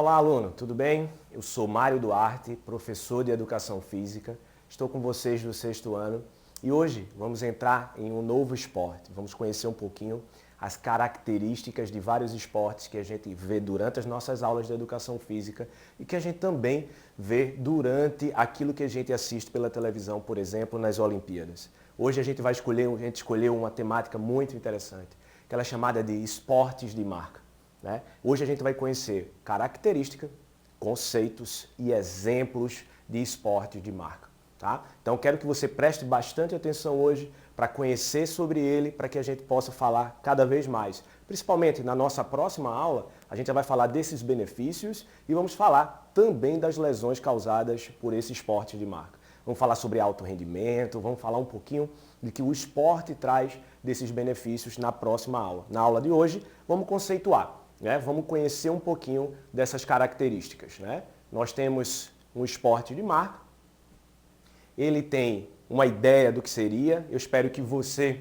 Olá, aluno, tudo bem? Eu sou Mário Duarte, professor de Educação Física. Estou com vocês do 6º ano e hoje vamos entrar em um novo esporte. Vamos conhecer um pouquinho as características de vários esportes que a gente vê durante as nossas aulas de Educação Física e que a gente também vê durante aquilo que a gente assiste pela televisão, por exemplo, nas Olimpíadas. Hoje a gente escolheu uma temática muito interessante, aquela chamada de esportes de marca. Hoje a gente vai conhecer características, conceitos e exemplos de esportes de marca. Tá? Então quero que você preste bastante atenção hoje para conhecer sobre ele, para que a gente possa falar cada vez mais. Principalmente na nossa próxima aula, a gente já vai falar desses benefícios e vamos falar também das lesões causadas por esse esporte de marca. Vamos falar sobre alto rendimento, vamos falar um pouquinho de que o esporte traz desses benefícios na próxima aula. Na aula de hoje, vamos conceituar. Vamos conhecer um pouquinho dessas características. Nós temos um esporte de marca, ele tem uma ideia do que seria, eu espero que você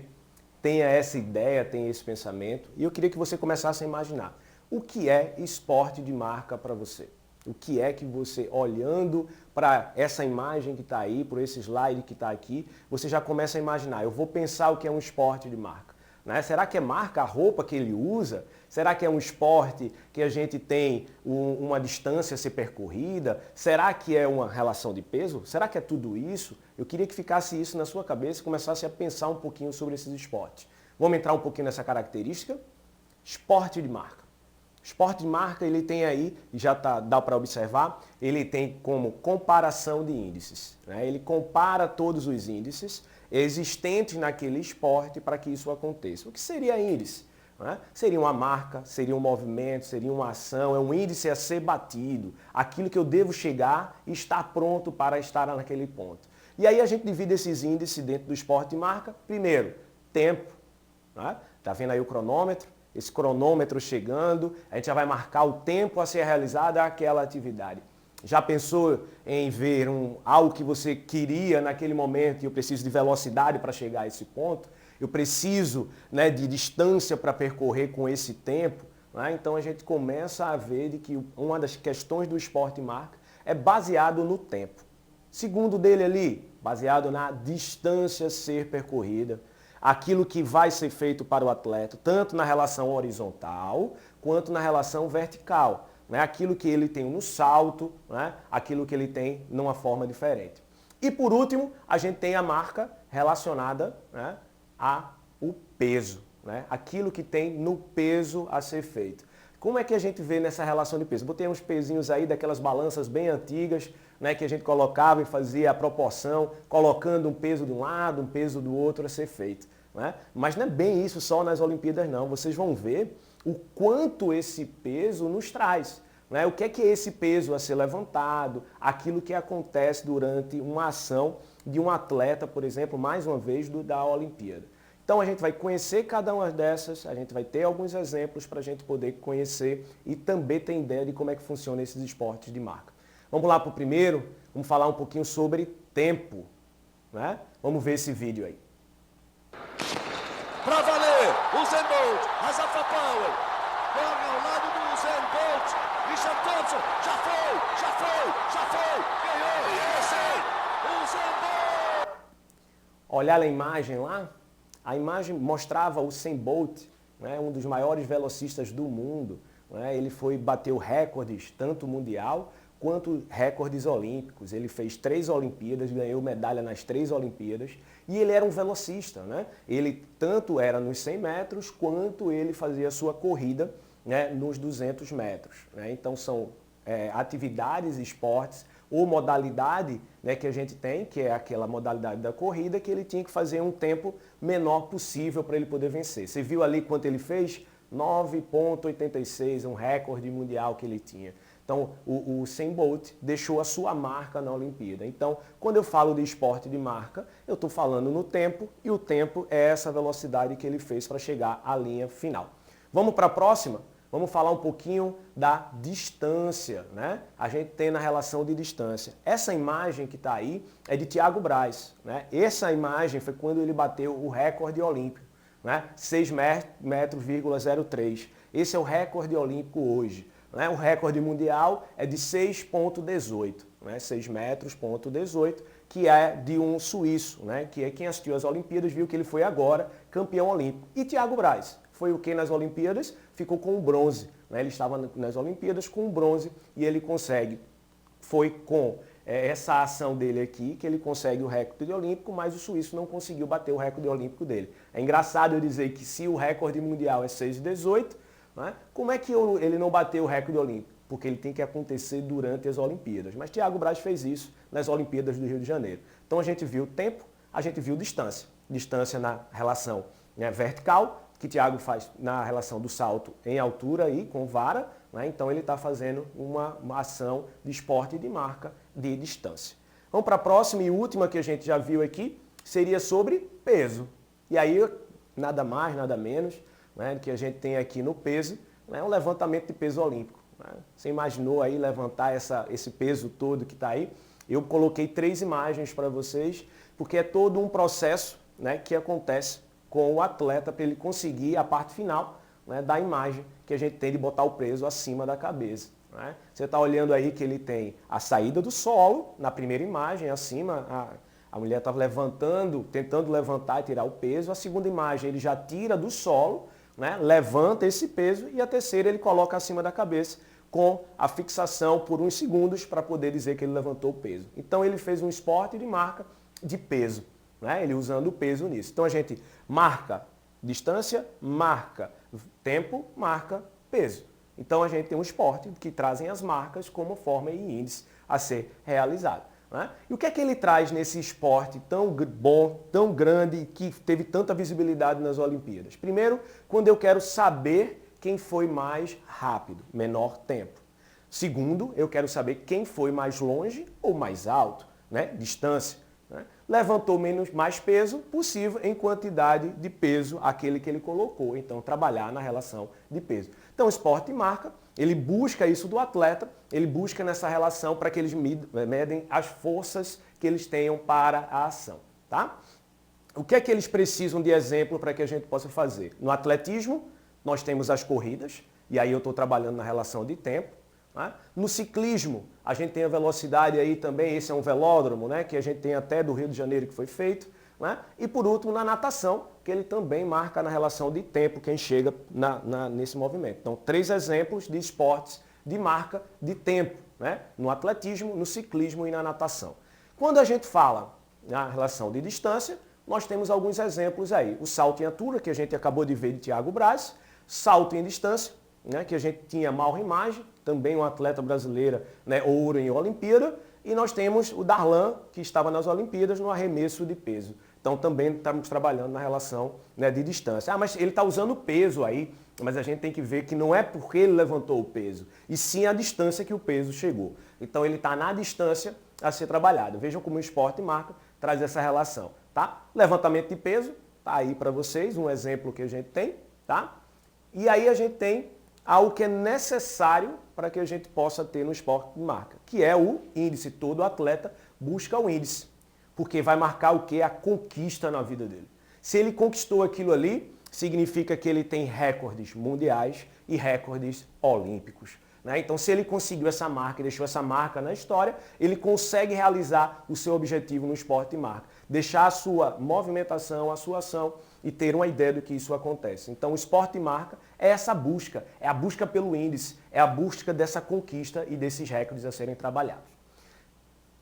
tenha essa ideia, tenha esse pensamento, e eu queria que você começasse a imaginar o que é esporte de marca para você. O que é que você, olhando para essa imagem que está aí, por esse slide que está aqui, você já começa a imaginar, eu vou pensar o que é um esporte de marca. Será que é marca a roupa que ele usa? Será que é um esporte que a gente tem uma distância a ser percorrida? Será que é uma relação de peso? Será que é tudo isso? Eu queria que ficasse isso na sua cabeça e começasse a pensar um pouquinho sobre esses esportes. Vamos entrar um pouquinho nessa característica? Esporte de marca. Esporte de marca, ele tem aí, já dá para observar, ele tem como comparação de índices. Ele compara todos os índices existentes naquele esporte para que isso aconteça. O que seria índice? Seria uma marca, seria um movimento, seria uma ação, é um índice a ser batido, aquilo que eu devo chegar e estar pronto para estar naquele ponto. E aí a gente divide esses índices dentro do esporte de marca. Primeiro, tempo. Está vendo aí o cronômetro? Esse cronômetro chegando, a gente já vai marcar o tempo a ser realizada aquela atividade. Já pensou em ver algo que você queria naquele momento e eu preciso de velocidade para chegar a esse ponto? Eu preciso de distância para percorrer com esse tempo? Então a gente começa a ver de que uma das questões do esporte de marca é baseado no tempo. Segundo dele ali, baseado na distância a ser percorrida, aquilo que vai ser feito para o atleta, tanto na relação horizontal quanto na relação vertical. Aquilo que ele tem no salto, aquilo que ele tem numa forma diferente. E por último, a gente tem a marca relacionada ao peso, aquilo que tem no peso a ser feito. Como é que a gente vê nessa relação de peso? Botei uns pezinhos aí daquelas balanças bem antigas, que a gente colocava e fazia a proporção, colocando um peso de um lado, um peso do outro a ser feito. Mas não é bem isso só nas Olimpíadas não, vocês vão ver o quanto esse peso nos traz. O que é esse peso a ser levantado, aquilo que acontece durante uma ação de um atleta, por exemplo, mais uma vez, da Olimpíada. Então a gente vai conhecer cada uma dessas, a gente vai ter alguns exemplos para a gente poder conhecer e também ter ideia de como é que funciona esses esportes de marca. Vamos lá para o primeiro, vamos falar um pouquinho sobre tempo. Vamos ver esse vídeo aí. Para valer, Usain Bolt, Rafa Power, corre ao lado do Usain Bolt, Richard Thompson, já foi, ganhou, Usain Bolt! Olhar a imagem lá, a imagem mostrava o Usain Bolt, um dos maiores velocistas do mundo. Ele bateu recordes, tanto mundial quanto recordes olímpicos. Ele fez 3 Olimpíadas, ganhou medalha nas 3 Olimpíadas e ele era um velocista. Ele tanto era nos 100 metros quanto ele fazia a sua corrida nos 200 metros. Então são atividades, esportes ou modalidade que a gente tem, que é aquela modalidade da corrida, que ele tinha que fazer um tempo menor possível para ele poder vencer. Você viu ali quanto ele fez? 9,86, um recorde mundial que ele tinha. Então, o Usain Bolt deixou a sua marca na Olimpíada. Então, quando eu falo de esporte de marca, eu estou falando no tempo, e o tempo é essa velocidade que ele fez para chegar à linha final. Vamos para a próxima? Vamos falar um pouquinho da distância. A gente tem na relação de distância. Essa imagem que está aí é de Thiago Braz. Essa imagem foi quando ele bateu o recorde olímpico. 6,03 metros. Esse é o recorde olímpico hoje. né? O recorde mundial é de 6,18, né? 6 metros, ponto 18, que é de um suíço, né? Que é quem assistiu às Olimpíadas viu que ele foi agora campeão olímpico. E Thiago Braz foi o que nas Olimpíadas? Ficou com o bronze, né? Ele estava nas Olimpíadas com o bronze e ele consegue, foi com essa ação dele aqui, que ele consegue o recorde olímpico, mas o suíço não conseguiu bater o recorde olímpico dele. É engraçado eu dizer que se o recorde mundial é 6,18, né, como é que ele não bateu o recorde olímpico? Porque ele tem que acontecer durante as Olimpíadas. Mas Thiago Braz fez isso nas Olimpíadas do Rio de Janeiro. Então a gente viu tempo, a gente viu distância. Distância na relação, né, vertical, que Thiago faz na relação do salto em altura aí, com vara, né? Então ele está fazendo uma ação de esporte e de marca de distância. Vamos para a próxima e última que a gente já viu aqui, seria sobre peso. E aí, nada mais, nada menos, né, que a gente tem aqui no peso, né, um levantamento de peso olímpico. Né? Você imaginou aí levantar esse peso todo que está aí? Eu coloquei 3 imagens para vocês, porque é todo um processo, né, que acontece com o atleta para ele conseguir a parte final, né, da imagem que a gente tem de botar o peso acima da cabeça. Né? Você está olhando aí que ele tem a saída do solo, na primeira imagem, acima, a mulher está levantando, tentando levantar e tirar o peso. A segunda imagem ele já tira do solo, né, levanta esse peso, e a terceira ele coloca acima da cabeça com a fixação por uns segundos para poder dizer que ele levantou o peso. Então ele fez um esporte de marca de peso, né, ele usando o peso nisso. Então a gente marca distância, marca tempo, marca peso. Então a gente tem um esporte que trazem as marcas como forma e índice a ser realizado. Né? E o que é que ele traz nesse esporte tão bom, tão grande, que teve tanta visibilidade nas Olimpíadas? Primeiro, quando eu quero saber quem foi mais rápido, menor tempo. Segundo, eu quero saber quem foi mais longe ou mais alto, né? Distância. Né? Levantou mais peso possível em quantidade de peso aquele que ele colocou. Então, trabalhar na relação de peso. Então, o esporte e marca, ele busca isso do atleta, ele busca nessa relação para que eles medem as forças que eles tenham para a ação. Tá? O que é que eles precisam de exemplo para que a gente possa fazer? No atletismo, nós temos as corridas, e aí eu estou trabalhando na relação de tempo. Né? No ciclismo, a gente tem a velocidade aí também, esse é um velódromo, né, que a gente tem até do Rio de Janeiro que foi feito. Né? E por último, na natação, que ele também marca na relação de tempo quem chega nesse movimento. Então, 3 exemplos de esportes de marca de tempo, né? No atletismo, no ciclismo e na natação. Quando a gente fala na relação de distância, nós temos alguns exemplos aí. O salto em altura, que a gente acabou de ver de Thiago Braz, salto em distância, né, que a gente tinha Mauro Imagem, também uma atleta brasileira, né, ouro em Olimpíada, e nós temos o Darlan, que estava nas Olimpíadas no arremesso de peso. Então também estamos trabalhando na relação, né, de distância. Ah, mas ele está usando peso aí, mas a gente tem que ver que não é porque ele levantou o peso, e sim a distância que o peso chegou. Então ele está na distância a ser trabalhado. Vejam como o esporte e marca traz essa relação. Tá? Levantamento de peso, tá aí para vocês, um exemplo que a gente tem. Tá? E aí a gente tem algo que é necessário para que a gente possa ter no esporte de marca, que é o índice. Todo atleta busca o índice, porque vai marcar o que? A conquista na vida dele. Se ele conquistou aquilo ali, significa que ele tem recordes mundiais e recordes olímpicos. Né? Então, se ele conseguiu essa marca e deixou essa marca na história, ele consegue realizar o seu objetivo no esporte de marca. Deixar a sua movimentação, a sua ação e ter uma ideia do que isso acontece. Então, o esporte de marca é essa busca, é a busca pelo índice, é a busca dessa conquista e desses recordes a serem trabalhados.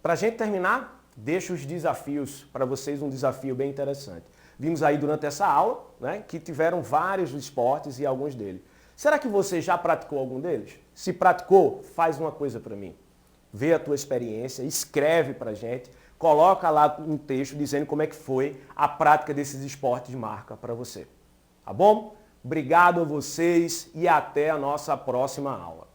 Para a gente terminar, deixo os desafios para vocês, um desafio bem interessante. Vimos aí durante essa aula, né, que tiveram vários esportes e alguns deles. Será que você já praticou algum deles? Se praticou, faz uma coisa para mim. Vê a tua experiência, escreve para a gente, coloca lá um texto dizendo como é que foi a prática desses esportes de marca para você. Tá bom? Obrigado a vocês e até a nossa próxima aula.